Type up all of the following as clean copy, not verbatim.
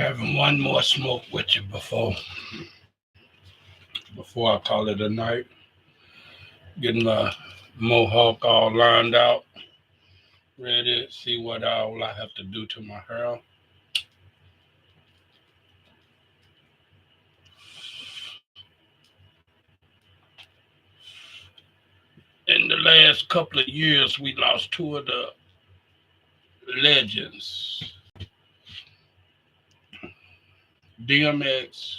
Having one more smoke with you before I call it a night. Getting my mohawk all lined out, ready to see what all I have to do to my hair. In the last couple of years, we lost two of the legends, DMX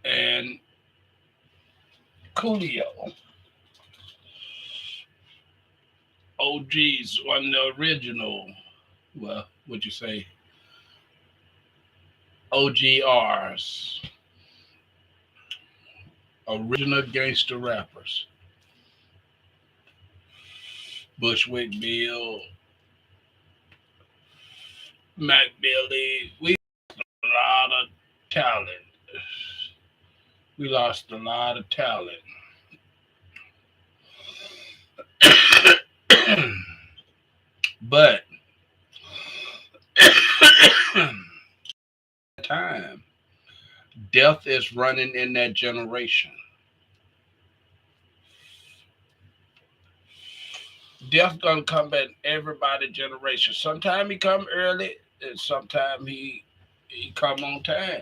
and Coolio. OGs, one of the original, well, would you say, OGRs, original gangster rappers. Bushwick Bill, Mac Billy. We lost a lot of talent. We lost a lot of talent. But time, death is running in that generation. Death gonna come in everybody generation. Sometimes he come early, and sometimes he come on time.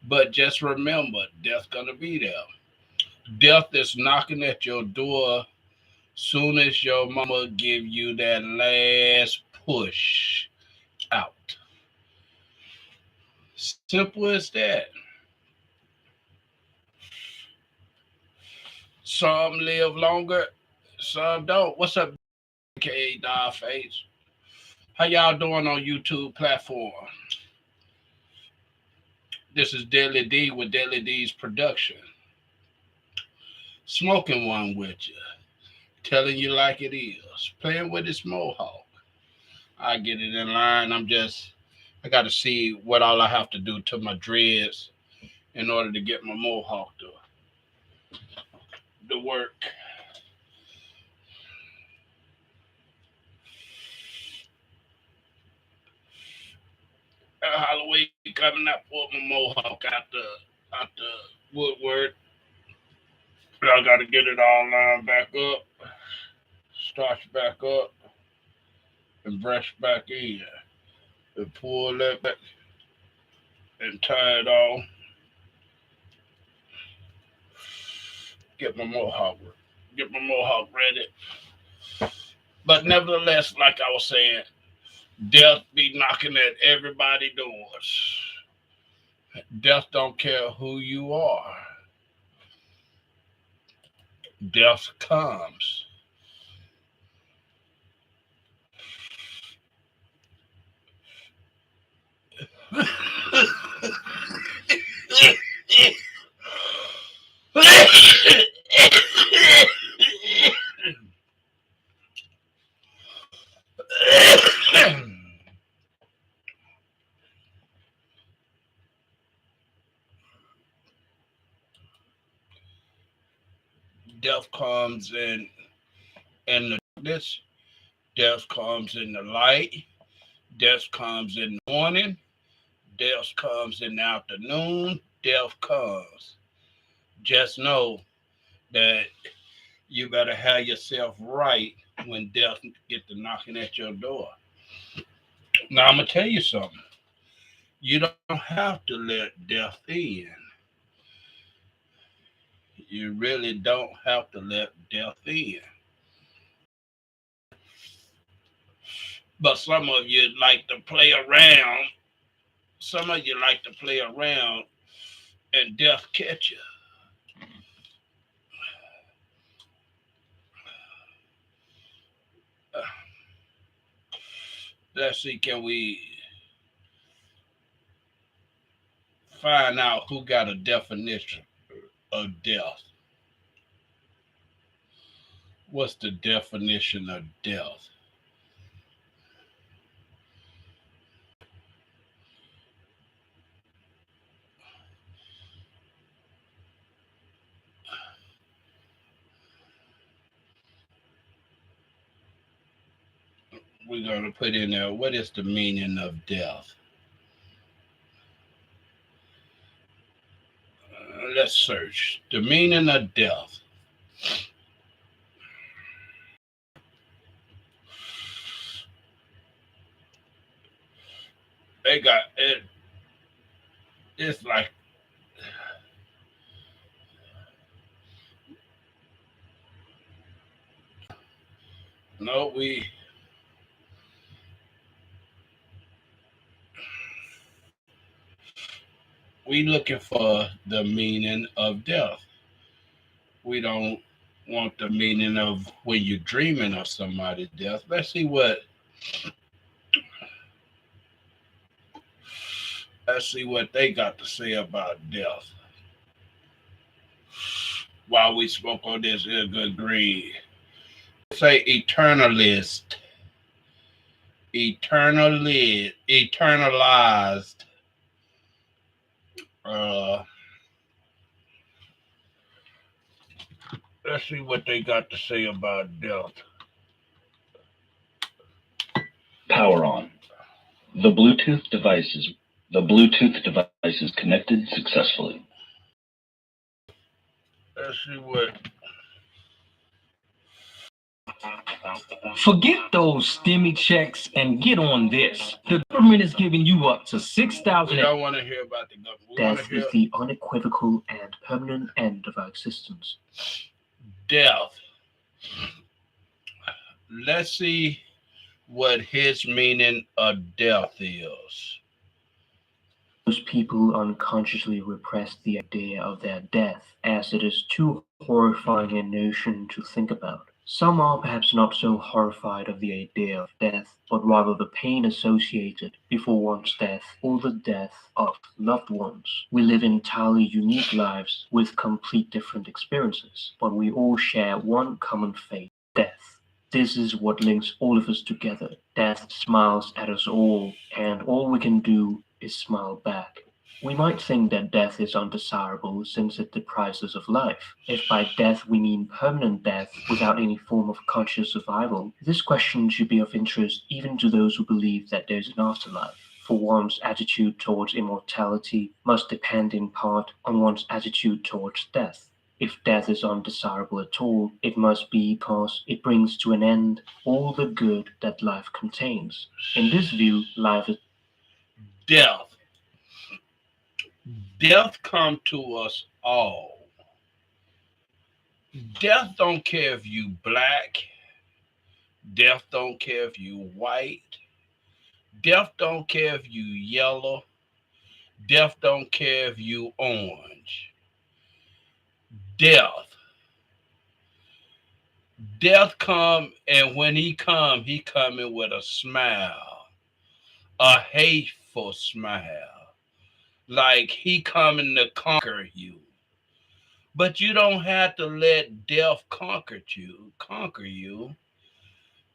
But just remember, death gonna be there. Death is knocking at your door soon as your mama give you that last push out. Simple as that. Some live longer, some don't. What's up, K Face? How y'all doing on YouTube platform? This is Deadly D with Deadly D's production. Smoking one with you, telling you like it is, playing with this mohawk. I get it in line. I got to see what all I have to do to my dreads in order to get my mohawk to work. Halloween coming up, pull my mohawk out the woodwork. I got to get it all lined back up, starch back up, and brush back in, and pull that back and tie it all. Get my mohawk, get my mohawk ready. But nevertheless, like I was saying, death be knocking at everybody's doors. Death don't care who you are. Death comes. Death comes in the darkness. Death comes in the light. Death comes in the morning. Death comes in the afternoon. Death comes. Just know that you better have yourself right when death get to knocking at your door. Now I'm gonna tell you something. You don't have to let death in. You really don't have to let death in. But some of you like to play around. Some of you like to play around and death catch you. Uh, let's see, can we find out who got a definition of death? What's the definition of death? We're gonna put in there what is the meaning of death. Let's search the meaning of death. They got it. It's like no, we looking for the meaning of death. We don't want the meaning of when you're dreaming of somebody's death. Let's see what they got to say about death. While we smoke on this here good green. Say eternalized. Uh, let's see what they got to say about death. Power on. The Bluetooth device is the Bluetooth device is connected successfully. Let's see what. Forget those stimmy checks and get on this. The government is giving you up to 6,000. We don't want to hear about the government. Death is the unequivocal and permanent end of our existence. Death. Let's see what his meaning of death is. Most people unconsciously repress the idea of their death, as it is too horrifying a notion to think about. Some are perhaps not so horrified of the idea of death, but rather the pain associated before one's death or the death of loved ones. We live entirely unique lives with complete different experiences, but we all share one common fate: death. This is what links all of us together. Death smiles at us all, and all we can do is smile back. We might think that death is undesirable since it deprives us of life. If by death we mean permanent death without any form of conscious survival, this question should be of interest even to those who believe that there is an afterlife. For one's attitude towards immortality must depend in part on one's attitude towards death. If death is undesirable at all, it must be because it brings to an end all the good that life contains. In this view, life is Death. Death come to us all. Death don't care if you black. Death don't care if you white. Death don't care if you yellow. Death don't care if you orange. Death. Death come, and when he coming with a smile, a hateful smile, like he coming to conquer you. But you don't have to let death conquer you,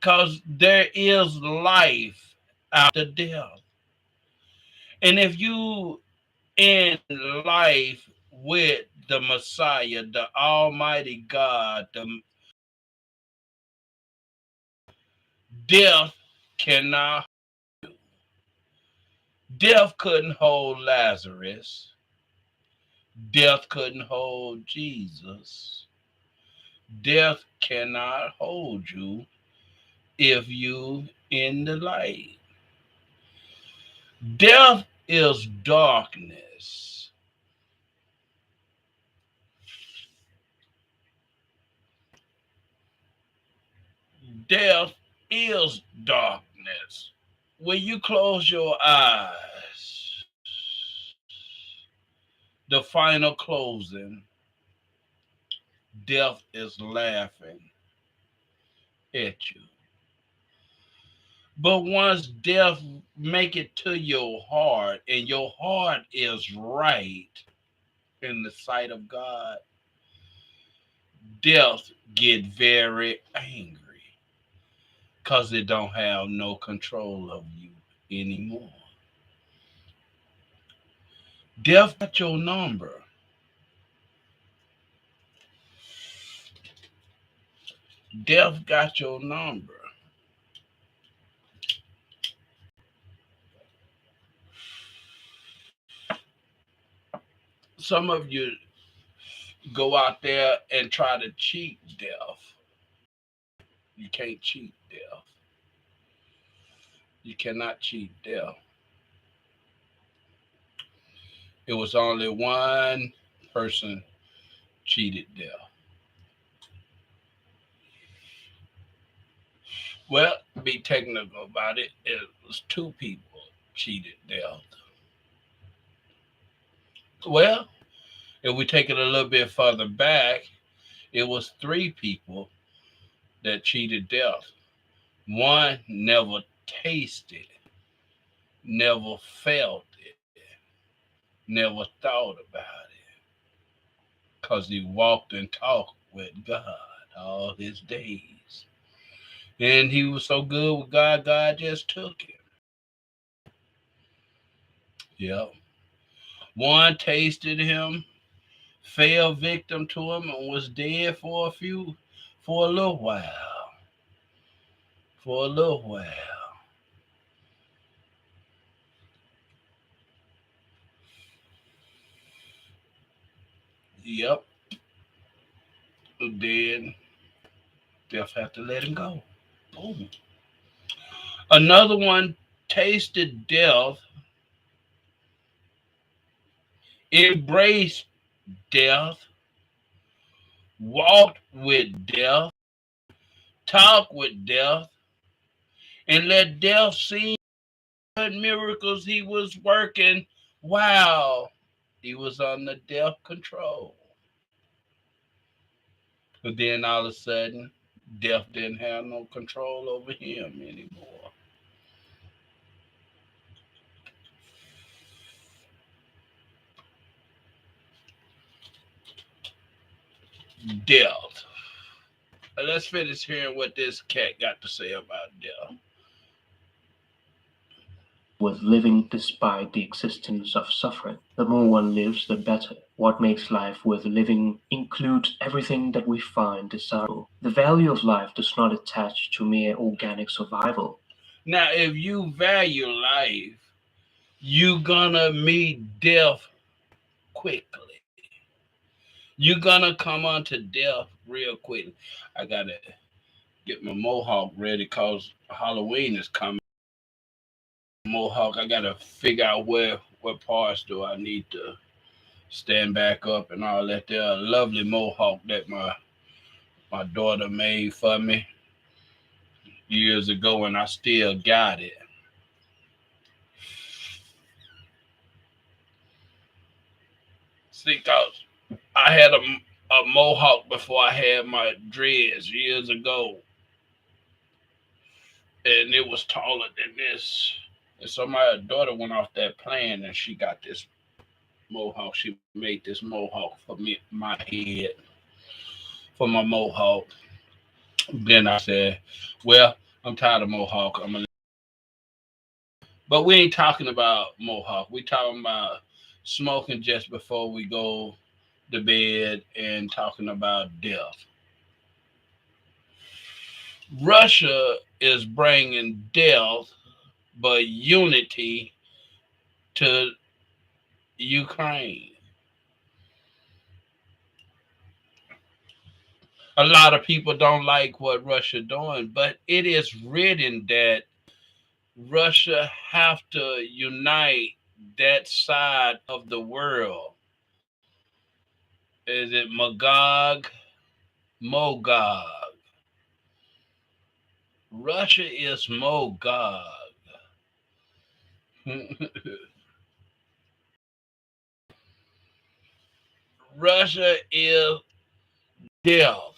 cause there is life after death. And if you in life with the Messiah, the Almighty God, the death cannot. Death couldn't hold Lazarus. Death couldn't hold Jesus. Death cannot hold you if you in the light. Death is darkness. Death is darkness. When you close your eyes, the final closing, death is laughing at you. But once death make it to your heart and your heart is right in the sight of God, death get very angry because it don't have no control of you anymore. Death got your number. Death got your number. some of you go out there and try to cheat death. You can't cheat death. You cannot cheat death. It was only one person cheated death. Well, to be technical about it, it was two people cheated death. Well, if we take it a little bit further back, it was three people that cheated death. One never tasted it, never felt it, never thought about it, because he walked and talked with God all his days. And he was so good with God, God just took him. Yep. One tasted him, fell victim to him, and was dead for a little while. For a little while. Yep. Then death had to let him go. Boom. Another one tasted death, embraced death, walked with death, talked with death, and let death see what miracles he was working while he was under death control. But then all of a sudden, death didn't have no control over him anymore. Death. Let's finish hearing what this cat got to say about death. With living despite the existence of suffering. The more one lives, the better. What makes life worth living includes everything that we find desirable. The value of life does not attach to mere organic survival. Now, if you value life, you're gonna meet death quickly. You're gonna come onto death real quickly. I gotta get my mohawk ready because Halloween is coming. Mohawk, I gotta figure out what parts do I need to stand back up and all that. There, a lovely mohawk that my daughter made for me years ago, and I still got it. See, cause I had a mohawk before I had my dreads years ago, and it was taller than this. And so my daughter went off that plan, and she got this mohawk. She made this mohawk for me, my head, for my mohawk. Then I said, "Well, I'm tired of mohawk. I'm gonna." But we ain't talking about mohawk. We talking about smoking just before we go to bed and talking about death. Russia is bringing death, but unity to Ukraine. A lot of people don't like what Russia doing, but it is written that Russia have to unite that side of the world. Is it Magog? Mogog. Russia is Mogog. Russia is death.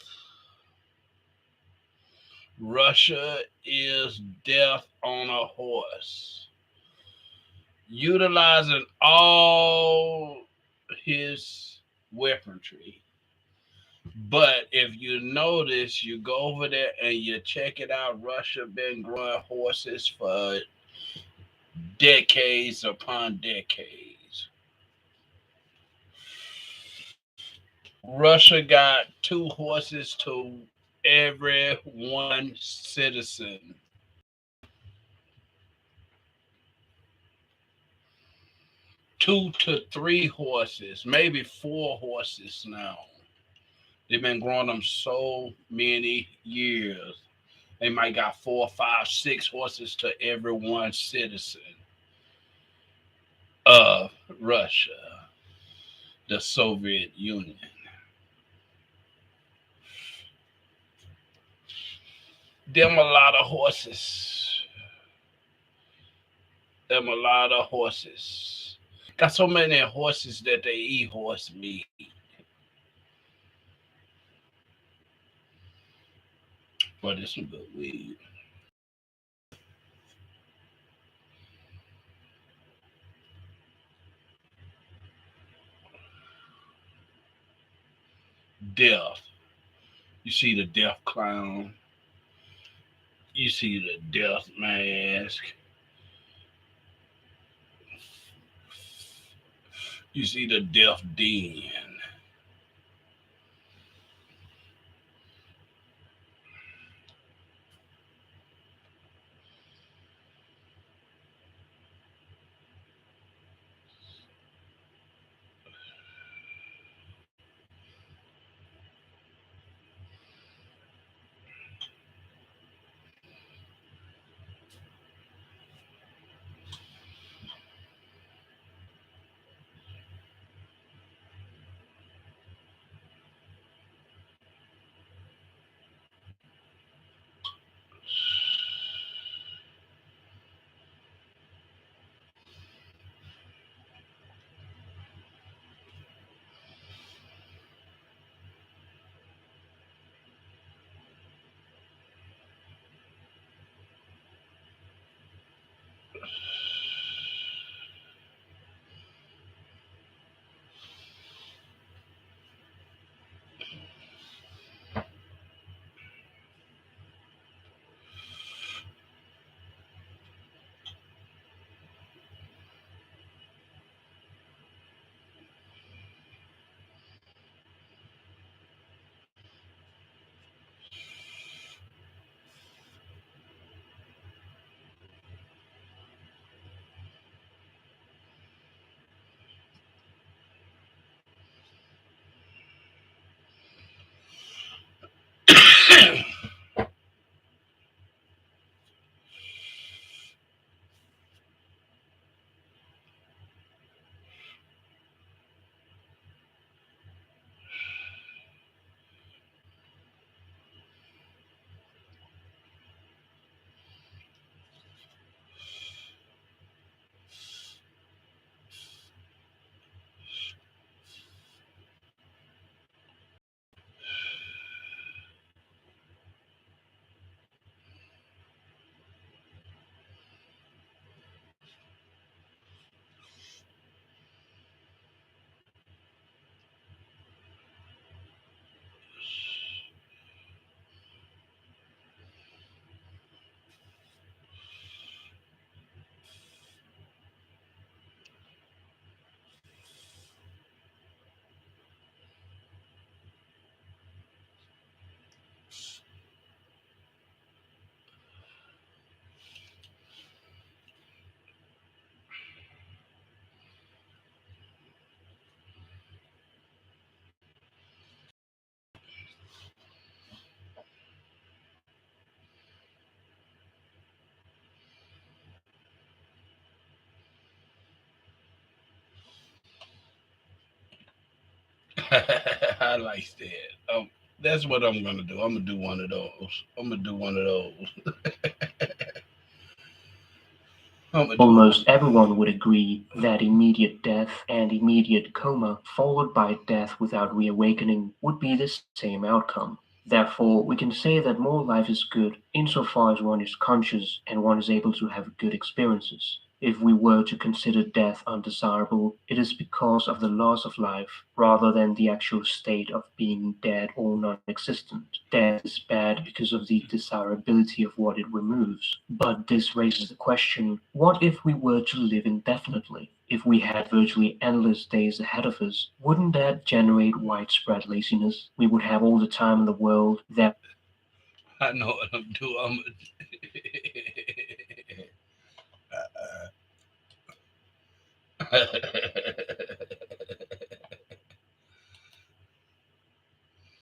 Russia is death on a horse, utilizing all his weaponry. But if you notice, you go over there and you check it out, Russia been growing horses for decades upon decades. Russia got two horses to every one citizen. two to three horses, maybe four horses now. They've been growing them so many years. They might got four, five, six horses to every one citizen of Russia, the Soviet Union. Them a lot of horses. Them a lot of horses. Got so many horses that they eat horse meat. But it's some good weed. Death. You see the death clown. You see the death mask. You see the death den. I like that. That's what I'm gonna do. I'm gonna do one of those. I'm gonna do one of those. I'm gonna do one. Almost everyone would agree that immediate death and immediate coma, followed by death without reawakening, would be the same outcome. Therefore, we can say that more life is good insofar as one is conscious and one is able to have good experiences. If we were to consider death undesirable, it is because of the loss of life rather than the actual state of being dead or non existent. Death is bad because of the desirability of what it removes. But this raises the question, what if we were to live indefinitely? If we had virtually endless days ahead of us, wouldn't that generate widespread laziness? We would have all the time in the world. There I know what I'm doing.